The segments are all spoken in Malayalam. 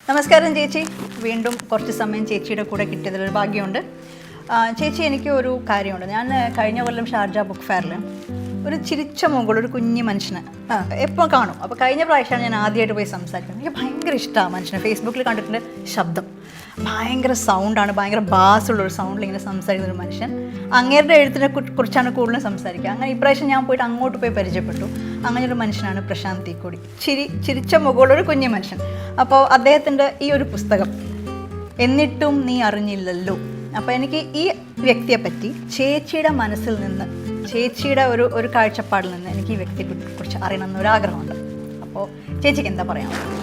നമസ്കാരം ചേച്ചി. വീണ്ടും കുറച്ച് സമയം ചേച്ചിയുടെ കൂടെ കിട്ടിയതിലൊരു ഭാഗ്യമുണ്ട്. ചേച്ചി, എനിക്ക് ഒരു കാര്യമുണ്ട്. ഞാൻ കഴിഞ്ഞ കൊല്ലം ഷാർജ ബുക്ക് ഫെയറിൽ ഒരു ചിരിച്ച മുകളിൽ ഒരു കുഞ്ഞു മനുഷ്യനെ എപ്പോൾ കാണും. അപ്പോൾ കഴിഞ്ഞ പ്രാവശ്യമാണ് ഞാൻ ആദ്യമായിട്ട് പോയി സംസാരിക്കുന്നത്. എനിക്ക് ഭയങ്കര ഇഷ്ടമാണ് മനുഷ്യനെ. ഫേസ്ബുക്കിൽ കണ്ടിട്ടുണ്ട്. ശബ്ദം ഭയങ്കര സൗണ്ടാണ്, ഭയങ്കര ബാസുള്ളൊരു സൗണ്ടിൽ ഇങ്ങനെ സംസാരിക്കുന്ന ഒരു മനുഷ്യൻ. അങ്ങേരുടെ എഴുത്തിനെ കുറിച്ചാണ് കൂടുതലും സംസാരിക്കുക. അങ്ങനെ ഇപ്രാവശ്യം ഞാൻ പോയിട്ട് അങ്ങോട്ട് പോയി പരിചയപ്പെട്ടു. അങ്ങനെയൊരു മനുഷ്യനാണ് പ്രശാന്ത് തീക്കോടി. ചിരിച്ച മുകളിലൊരു കുഞ്ഞു മനുഷ്യൻ. അപ്പോൾ അദ്ദേഹത്തിൻ്റെ ഈ ഒരു പുസ്തകം എന്നിട്ടും നീ അറിഞ്ഞില്ലല്ലോ. അപ്പോൾ എനിക്ക് ഈ വ്യക്തിയെ പറ്റി ചേച്ചിയുടെ മനസ്സിൽ നിന്ന്, ചേച്ചിയുടെ ഒരു കാഴ്ചപ്പാടിൽ നിന്ന് എനിക്ക് ഈ വ്യക്തിയെ കുറിച്ച് അറിയണമെന്നൊരാഗ്രഹമുണ്ട്. അപ്പോൾ ചേച്ചിക്ക് എന്താ പറയാനുള്ളത്?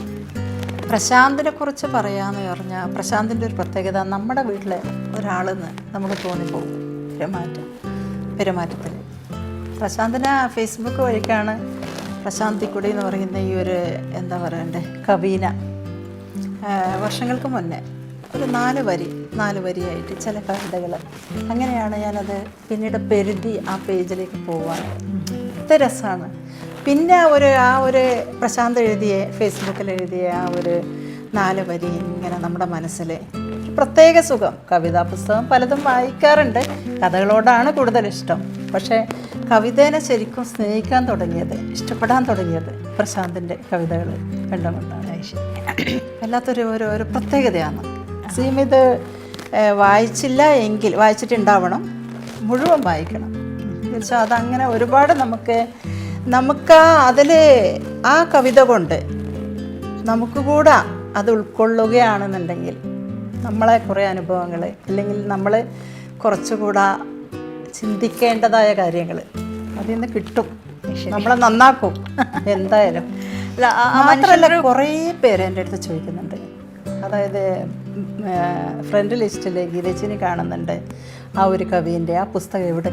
പ്രശാന്തിനെ കുറിച്ച് പറയാമെന്ന് പറഞ്ഞാൽ, പ്രശാന്തിൻ്റെ ഒരു പ്രത്യേകത നമ്മുടെ വീട്ടിലെ ഒരാളെന്ന് നമുക്ക് തോന്നിപ്പോകും പെരുമാറ്റത്തിൽ. പ്രശാന്തിനെ ഫേസ്ബുക്ക് വഴിക്കാണ് പ്രശാന്ത് തീക്കോടി എന്ന് പറയുന്ന ഈ ഒരു എന്താ പറയണ്ടേ കവീന വർഷങ്ങൾക്ക് മുന്നേ ഒരു നാല് വരിയായിട്ട് ചില കവിതകൾ, അങ്ങനെയാണ് ഞാനത് പിന്നീട് പെരുതി ആ പേജിലേക്ക് പോകാൻ. ഇത് രസമാണ്. പിന്നെ ആ ഒരു പ്രശാന്ത് ഫേസ്ബുക്കിൽ എഴുതിയ ആ ഒരു 4 വരി ഇങ്ങനെ നമ്മുടെ മനസ്സിൽ പ്രത്യേക സുഖം. കവിതാ പുസ്തകം പലതും വായിക്കാറുണ്ട്, കഥകളോടാണ് കൂടുതൽ ഇഷ്ടം. പക്ഷേ കവിതേനെ ശരിക്കും സ്നേഹിക്കാൻ തുടങ്ങിയത്, ഇഷ്ടപ്പെടാൻ തുടങ്ങിയത് പ്രശാന്തിൻ്റെ കവിതകൾ കണ്ടുകൊണ്ടാണ്. വല്ലാത്തൊരു പ്രത്യേകതയാണ്. ഇത് വായിച്ചിട്ടുണ്ടാവണം, മുഴുവൻ വായിക്കണം. തീർച്ചയായും അതങ്ങനെ ഒരുപാട് നമുക്ക് അതിൽ ആ കവിത കൊണ്ട് നമുക്ക് കൂടെ അത് ഉൾക്കൊള്ളുകയാണെന്നുണ്ടെങ്കിൽ നമ്മളെ കുറേ അനുഭവങ്ങൾ, അല്ലെങ്കിൽ നമ്മൾ കുറച്ചുകൂടെ ചിന്തിക്കേണ്ടതായ കാര്യങ്ങൾ അതിൽ നിന്ന് കിട്ടും, നമ്മളെ നന്നാക്കും എന്തായാലും. മാത്രമല്ല, കുറേ പേര് എൻ്റെ അടുത്ത് ചോദിക്കുന്നുണ്ട്. അതായത് ഫ്രണ്ട് ലിസ്റ്റിൽ ഗീതച്ചിനി കാണുന്നുണ്ട് ആ ഒരു കവിൻ്റെ ആ പുസ്തകം എവിടെ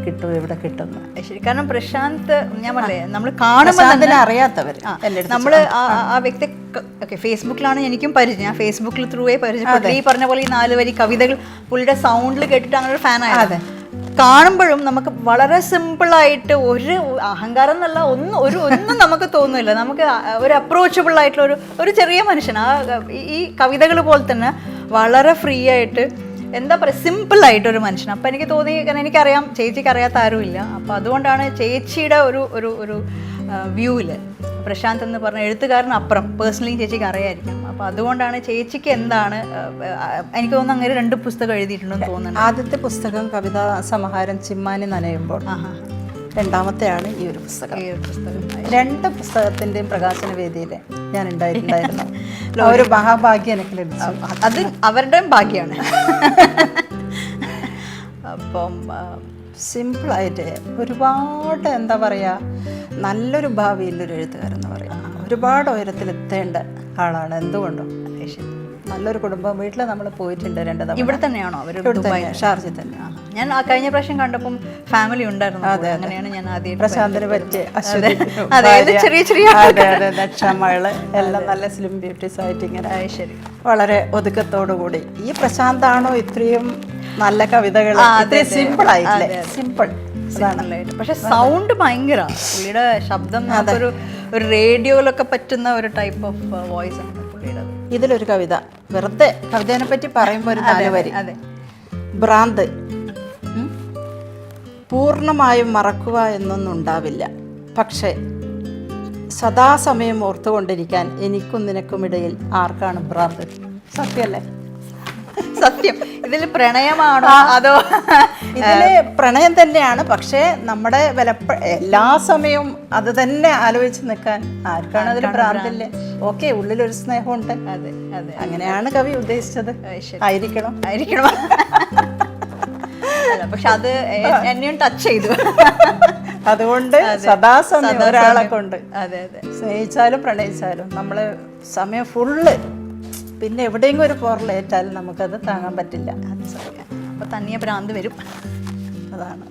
കിട്ടും. ശരി, കാരണം പ്രശാന്ത് ഞാൻ പറഞ്ഞേ, നമ്മൾ കാണുമ്പോൾ അറിയാത്തവർ നമ്മൾ ആ വ്യക്തി ഫേസ്ബുക്കിലാണ് എനിക്കും പരിചയം. ഞാൻ ഫേസ്ബുക്കിൽ ത്രൂവേ പരിചയപ്പെട്ടു. ഈ പറഞ്ഞ പോലെ ഈ 4 വരി കവിതകൾ പുള്ളിയുടെ സൗണ്ടിൽ കേട്ടിട്ട് അങ്ങനെ ഒരു ഫാനായത്. കാണുമ്പോഴും നമുക്ക് വളരെ സിമ്പിളായിട്ട്, ഒരു അഹങ്കാരം എന്നല്ല, ഒന്നും നമുക്ക് തോന്നുന്നില്ല. നമുക്ക് ഒരു അപ്രോച്ചബിൾ ആയിട്ടുള്ള ഒരു ചെറിയ മനുഷ്യൻ. ഈ കവിതകൾ പോലെ തന്നെ വളരെ ഫ്രീ ആയിട്ട്, എന്താ പറയുക, സിമ്പിളായിട്ടൊരു മനുഷ്യൻ. അപ്പം എനിക്ക് തോന്നി, കാരണം എനിക്കറിയാം ചേച്ചിക്ക് അറിയാത്ത ആരുമില്ല. അപ്പോൾ അതുകൊണ്ടാണ് ചേച്ചിയുടെ ഒരു വ്യൂവിൽ പ്രശാന്ത് എന്ന് പറഞ്ഞ എഴുത്തുകാരനപ്പുറം പേഴ്സണലി ചേച്ചിക്ക് അറിയായിരിക്കും. അപ്പോൾ അതുകൊണ്ടാണ് ചേച്ചിക്ക് എന്താണ്, എനിക്ക് തോന്നുന്നു അങ്ങനെ 2 പുസ്തകം എഴുതിയിട്ടുണ്ടെന്ന് തോന്നുന്നു. ആദ്യത്തെ പുസ്തകം കവിതാ സമാഹാരം ചിമ്മാനി നനയുമ്പോൾ, രണ്ടാമത്തെയാണ് ഈ ഒരു പുസ്തകം. 2 പുസ്തകത്തിൻ്റെയും പ്രകാശന വേദിയിൽ ഞാൻ ഉണ്ടായിരുന്നു. ഒരു മഹാഭാഗ്യം എനിക്ക് ലഭിച്ചു. അത് അവരുടെയും ഭാഗ്യമാണ്. അപ്പം സിമ്പിളായിട്ട് ഒരുപാട് എന്താ പറയുക, നല്ലൊരു ഭാവിയിലൊരു എഴുത്തുകാരെന്ന് പറയാം. ഒരുപാട് ഉയരത്തിലെത്തേണ്ട ആളാണ്. എന്തുകൊണ്ടും നല്ലൊരു കുടുംബം. വീട്ടിൽ നമ്മൾ പോയിട്ടുണ്ട് 2 തവണ. ഇവിടെ തന്നെയാണോ അവർ? ഷാർജയിൽ തന്നെ. ഞാൻ കഴിഞ്ഞ പ്രാവശ്യം കണ്ടപ്പം ഫാമിലി ഉണ്ടായിരുന്നു. അങ്ങനെയാണ് ഞാൻ ആദ്യം പ്രശാന്തിനെ പറ്റി നക്ഷമകള് എല്ലാം നല്ല സ്ലിം ബ്യൂട്ടീസ് ആയിട്ട് ഇങ്ങനെ. ശരി, വളരെ ഒതുക്കത്തോടു കൂടി. ഈ പ്രശാന്താണോ ഇത്രയും നല്ല കവിതകൾ? സിമ്പിൾ ആയിട്ടില്ലേ? സിമ്പിൾ. പക്ഷെ സൗണ്ട് ഭയങ്കര, പുള്ളിയുടെ ശബ്ദം ഒരു റേഡിയോയിലൊക്കെ പറ്റുന്ന ഒരു ടൈപ്പ് ഓഫ് വോയിസ് ആണ് പുള്ളിയുടെ. ഇതിലൊരു കവിത, വെറുതെ കവിതേനെ പറ്റി പറയുമ്പോൾ ഒരു 4 വരി. ഭ്രാന്ത് പൂർണ്ണമായും മറക്കുക എന്നൊന്നും ഉണ്ടാവില്ല, പക്ഷേ സദാസമയം ഓർത്തുകൊണ്ടിരിക്കാൻ എനിക്കും നിനക്കുമിടയിൽ ആർക്കാണ് ഭ്രാന്ത്? സത്യമല്ലേ? സത്യം. ഇതിൽ പ്രണയമാണോ അതോ? ഇതില് പ്രണയം തന്നെയാണ്. പക്ഷേ നമ്മുടെ എല്ലാ സമയവും അത് തന്നെ ആലോചിച്ച് നിൽക്കാൻ ആർക്കാണ് അതിൽ ഭ്രാന്തില്ലേ? ഓക്കെ, ഉള്ളിലൊരു സ്നേഹമുണ്ട്. അങ്ങനെയാണ് കവി ഉദ്ദേശിച്ചത്. ആയിരിക്കണം. പക്ഷെ അത് എന്നെയും ടച്ച് ചെയ്തു. അതുകൊണ്ട് സദാസമയം ഒരാളെ കൊണ്ട് സ്നേഹിച്ചാലും പ്രണയിച്ചാലും നമ്മള് സമയം ഫുള്ള്, പിന്നെ എവിടെയെങ്കിലും ഒരു പോറലേറ്റാലും നമുക്കത് താങ്ങാൻ പറ്റില്ല. അപ്പൊ തനിയെ ഭ്രാന്ത് വരും. അതാണ്.